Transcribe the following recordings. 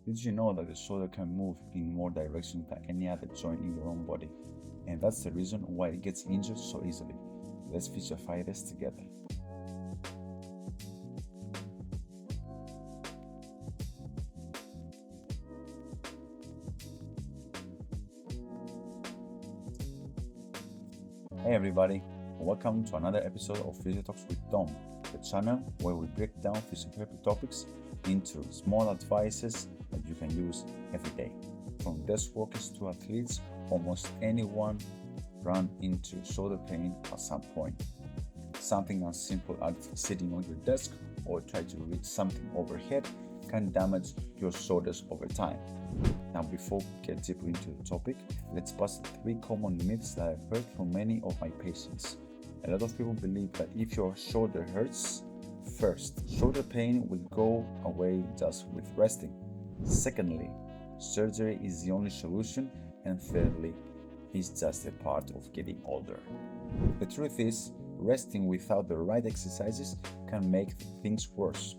Did you know that the shoulder can move in more directions than any other joint in your own body? And that's the reason why it gets injured so easily. Let's physiofy this together. Hey everybody, welcome to another episode of Physiotalks with Dom, the channel where we break down physiotherapy topics into small advices that you can use every day. From desk workers to athletes, almost anyone run into shoulder pain at some point. Something as simple as sitting on your desk or try to reach something overhead can damage your shoulders over time. Now, before we get deeper into the topic, let's bust 3 common myths that I've heard from many of my patients. A lot of people believe that if your shoulder hurts, first, shoulder pain will go away just with resting. Secondly, surgery is the only solution. And thirdly, it's just a part of getting older. The truth is, resting without the right exercises can make things worse.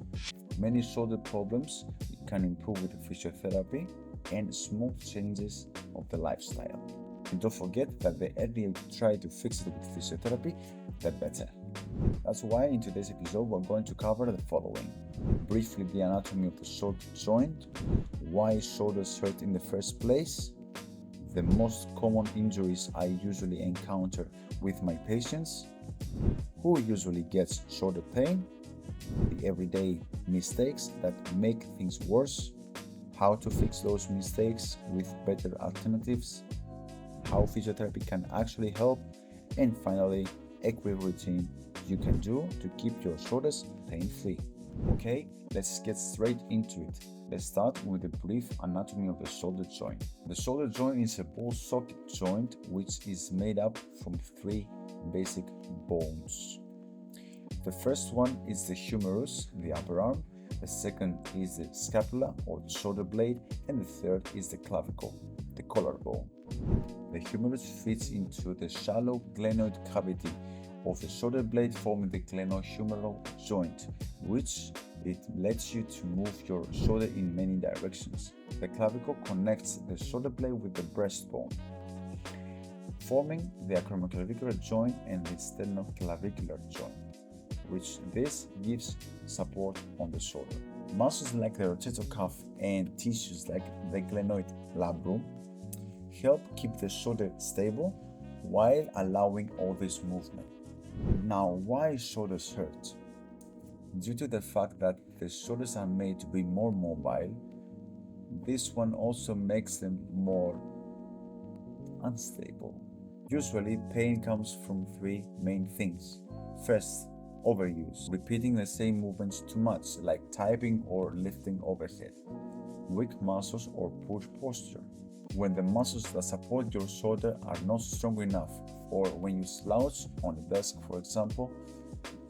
Many shoulder problems can improve with physiotherapy and small changes of the lifestyle. And don't forget that the earlier you try to fix it with physiotherapy, the better. That's why in today's episode we're going to cover the following. Briefly, the anatomy of the shoulder joint, why shoulders hurt in the first place, the most common injuries I usually encounter with my patients, who usually gets shoulder pain, the everyday mistakes that make things worse, how to fix those mistakes with better alternatives, how physiotherapy can actually help, and finally, a quick routine you can do to keep your shoulders pain-free. Okay, let's get straight into it. Let's start with a brief anatomy of the shoulder joint. The shoulder joint is a ball socket joint which is made up from 3 basic bones. The first one is the humerus, the upper arm. The second is the scapula or the shoulder blade, and the third is the clavicle, the collarbone. The humerus fits into the shallow glenoid cavity of the shoulder blade, forming the glenohumeral joint, which it lets you to move your shoulder in many directions. The clavicle connects the shoulder blade with the breastbone, forming the acromioclavicular joint and the sternoclavicular joint, which this gives support on the shoulder. Muscles like the rotator cuff and tissues like the glenoid labrum help keep the shoulder stable while allowing all this movement. Now, why shoulders hurt? Due to the fact that the shoulders are made to be more mobile, this one also makes them more unstable. Usually, pain comes from 3 main things. First, overuse, repeating the same movements too much, like typing or lifting overhead. Weak muscles or poor posture, when the muscles that support your shoulder are not strong enough, or when you slouch on the desk, for example,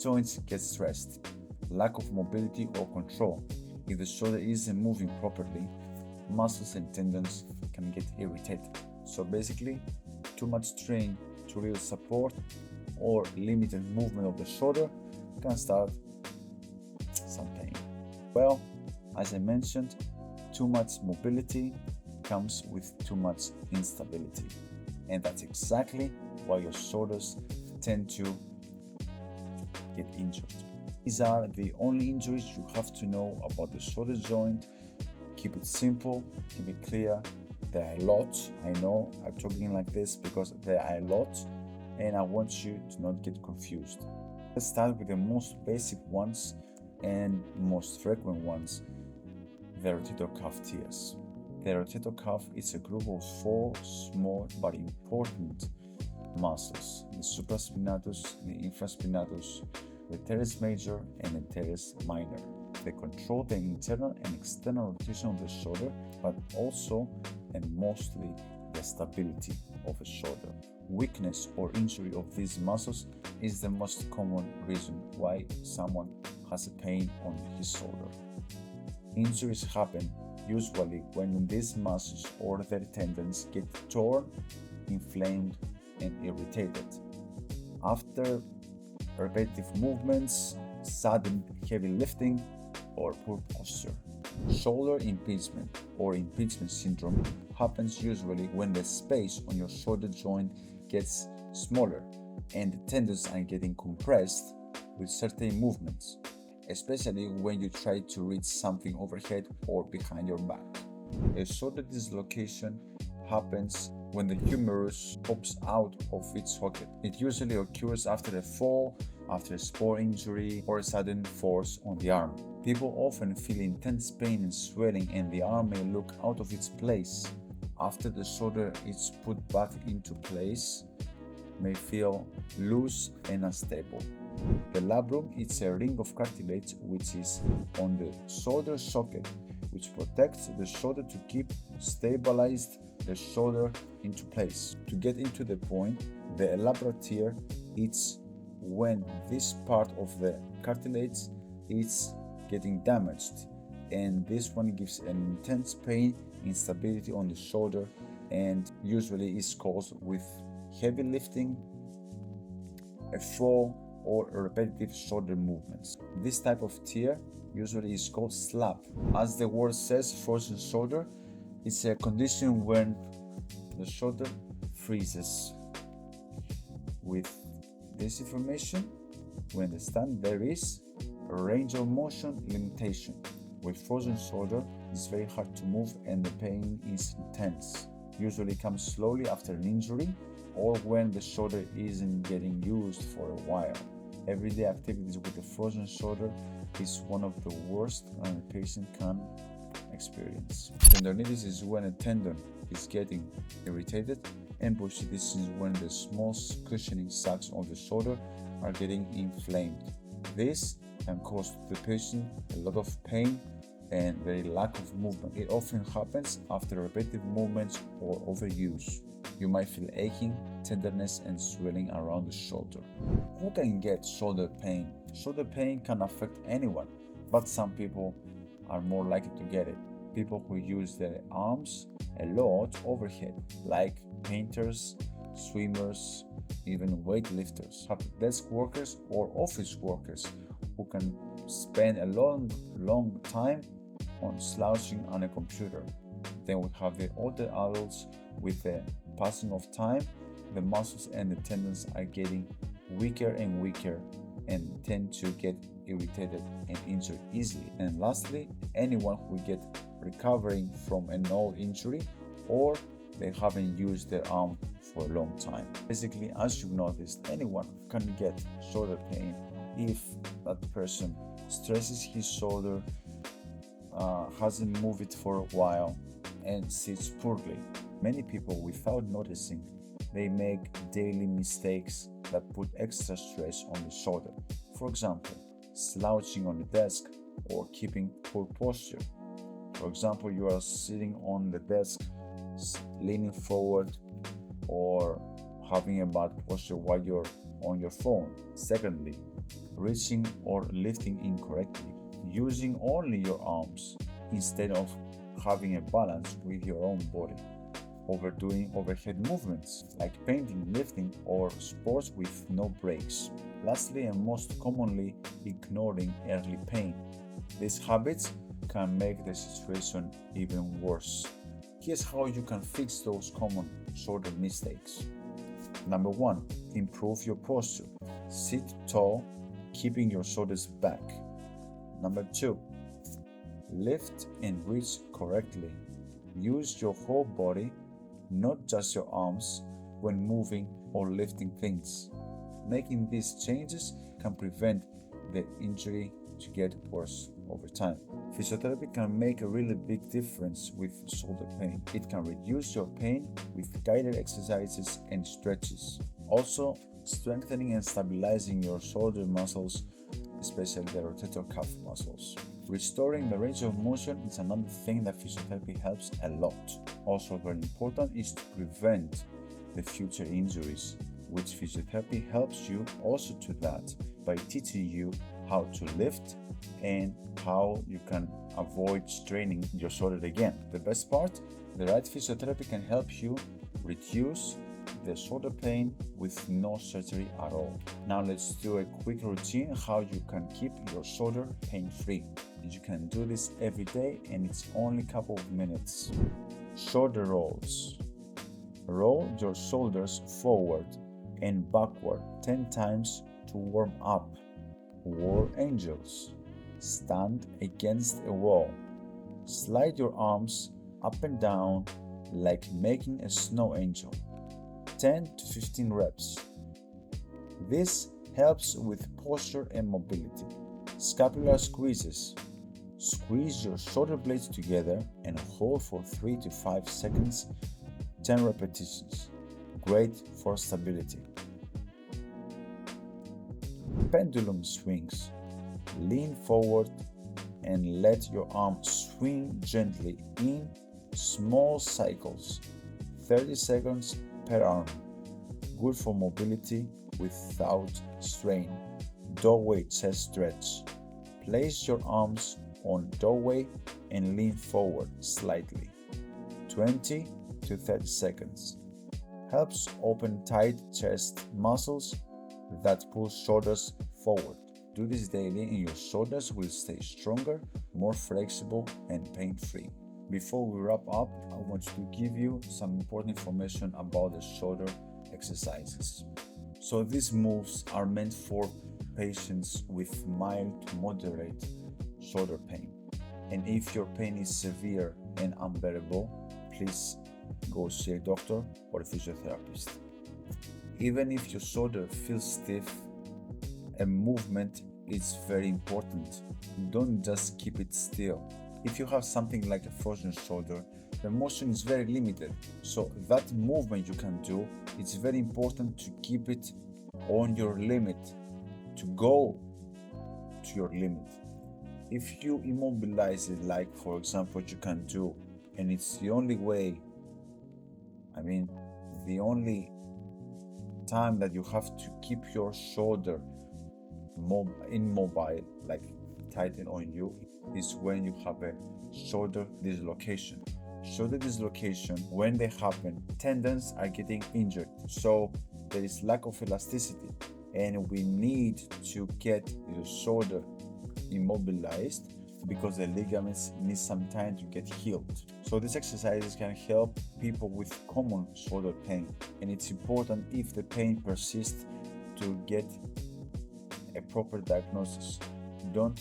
joints get stressed. Lack of mobility or control. If the shoulder isn't moving properly, muscles and tendons can get irritated. So basically, too much strain to real support or limited movement of the shoulder can start some pain. Well, as I mentioned, too much mobility comes with too much instability, and that's exactly why your shoulders tend to get injured. These are the only injuries you have to know about the shoulder joint. Keep it simple, keep it clear. There are a lot. I know I'm talking like this because there are a lot, and I want you to not get confused. Let's start with the most basic ones and most frequent ones, the rotator cuff tears. The rotator cuff is a group of 4 small but important muscles: the supraspinatus, the infraspinatus, the teres major, and the teres minor. They control the internal and external rotation of the shoulder, but also and mostly the stability of the shoulder. Weakness or injury of these muscles is the most common reason why someone has a pain on his shoulder. Injuries happen usually when these muscles or their tendons get torn, inflamed, and irritated. After repetitive movements, sudden heavy lifting, or poor posture. Shoulder impingement. or impingement syndrome happens usually when the space on your shoulder joint gets smaller and the tendons are getting compressed with certain movements, especially when you try to reach something overhead or behind your back. A shoulder dislocation happens when the humerus pops out of its socket. It usually occurs after a fall, after a sport injury, or a sudden force on the arm. People often feel intense pain and swelling, and the arm may look out of its place. After the shoulder is put back into place, may feel loose and unstable. The labrum is a ring of cartilage which is on the shoulder socket, which protects the shoulder to keep stabilized the shoulder into place. To get into the point, the labral tear is when this part of the cartilage is getting damaged, and this one gives an intense pain, instability on the shoulder, and usually is caused with heavy lifting, a fall, or repetitive shoulder movements. This type of tear usually is called slap. As the word says, frozen shoulder, it's a condition when the shoulder freezes. With this information, we understand there is a range of motion limitation. With frozen shoulder, it's very hard to move and the pain is intense. Usually comes slowly after an injury or when the shoulder isn't getting used for a while. Everyday activities with a frozen shoulder is one of the worst a patient can experience. Tendonitis is when a tendon is getting irritated, and bursitis is when the small cushioning sacs of the shoulder are getting inflamed. This can cause the patient a lot of pain and very lack of movement. It often happens after repetitive movements or overuse. You might feel aching, tenderness, and swelling around the shoulder. Who can get shoulder pain? Shoulder pain can affect anyone, but some people are more likely to get it. People who use their arms a lot overhead, like painters, swimmers, even weightlifters, desk workers or office workers who can spend a long time on slouching on a computer. Then we have the older adults. With the passing of time, the muscles and the tendons are getting weaker and weaker and tend to get irritated and injured easily. And lastly, anyone who get recovering from an old injury or they haven't used their arm for a long time. Basically, as you've noticed, anyone can get shoulder pain if that person stresses his shoulder, hasn't moved it for a while, and sits poorly. Many people, without noticing, they make daily mistakes that put extra stress on the shoulder. For example, slouching on the desk or keeping poor posture. For example, you are sitting on the desk, leaning forward, or having a bad posture while you're on your phone. Secondly, reaching or lifting incorrectly, using only your arms instead of having a balance with your own body. Overdoing overhead movements like painting, lifting, or sports with no breaks. Lastly, and most commonly, ignoring early pain. These habits can make the situation even worse. Here's how you can fix those common shoulder mistakes. Number 1, improve your posture. Sit tall, keeping your shoulders back. Number 2, lift and reach correctly. Use your whole body, not just your arms, when moving or lifting things. Making these changes can prevent the injury to get worse over time. Physiotherapy can make a really big difference with shoulder pain. It can reduce your pain with guided exercises and stretches. Also, strengthening and stabilizing your shoulder muscles, especially the rotator cuff muscles. Restoring the range of motion is another thing that physiotherapy helps a lot. Also very important is to prevent the future injuries, which physiotherapy helps you also to that by teaching you how to lift and how you can avoid straining your shoulder again. The best part, the right physiotherapy can help you reduce the shoulder pain with no surgery at all. Now let's do a quick routine how you can keep your shoulder pain-free. You can do this every day and it's only a couple of minutes. Shoulder rolls. Roll your shoulders forward and backward 10 times to warm up. War angels. Stand against a wall. Slide your arms up and down like making a snow angel. 10 to 15 reps. This helps with posture and mobility. Scapular squeezes. Squeeze your shoulder blades together and hold for 3 to 5 seconds, 10 repetitions. Great for stability. Pendulum swings. Lean forward and let your arm swing gently in small cycles, 30 seconds per arm. Good for mobility without strain. Doorway chest stretch. Place your arms on doorway and lean forward slightly. 20 to 30 seconds. Helps open tight chest muscles that pull shoulders forward. Do this daily and your shoulders will stay stronger, more flexible and pain-free. Before we wrap up, I want to give you some important information about the shoulder exercises. So these moves are meant for patients with mild to moderate shoulder pain. And if your pain is severe and unbearable, please go see a doctor or a physiotherapist. Even if your shoulder feels stiff, a movement is very important. Don't just keep it still. If you have something like a frozen shoulder, the motion is very limited. So that movement you can do, it's very important to keep it on your limit, to go to your limit. If you immobilize it, like for example what you can do, and it's the only way, the only time that you have to keep your shoulder immobile, like tighten on you, is when you have a shoulder dislocation. Shoulder dislocation, when they happen, tendons are getting injured, so there is lack of elasticity, and we need to get the shoulder immobilized because the ligaments need some time to get healed. So these exercises can help people with common shoulder pain, and it's important, if the pain persists, to get a proper diagnosis. Don't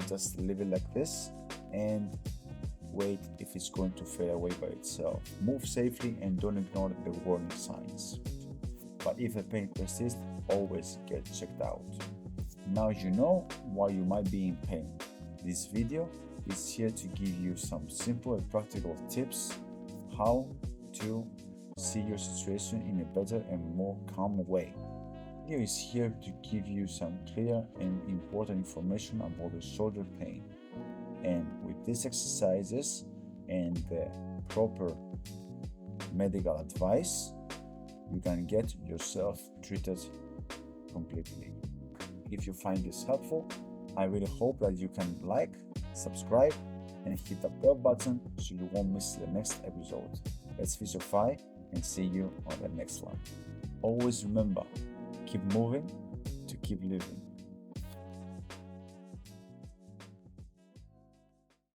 just leave it like this and wait if it's going to fade away by itself. Move safely and don't ignore the warning signs. But if the pain persists, always get checked out. Now you know why you might be in pain. This video is here to give you some simple and practical tips how to see your situation in a better and more calm way. This video is here to give you some clear and important information about the shoulder pain. And with these exercises and the proper medical advice, you can get yourself treated completely. If you find this helpful, I really hope that you can like, subscribe, and hit the bell button so you won't miss the next episode. Let's physiofy and see you on the next one. Always remember, keep moving to keep living.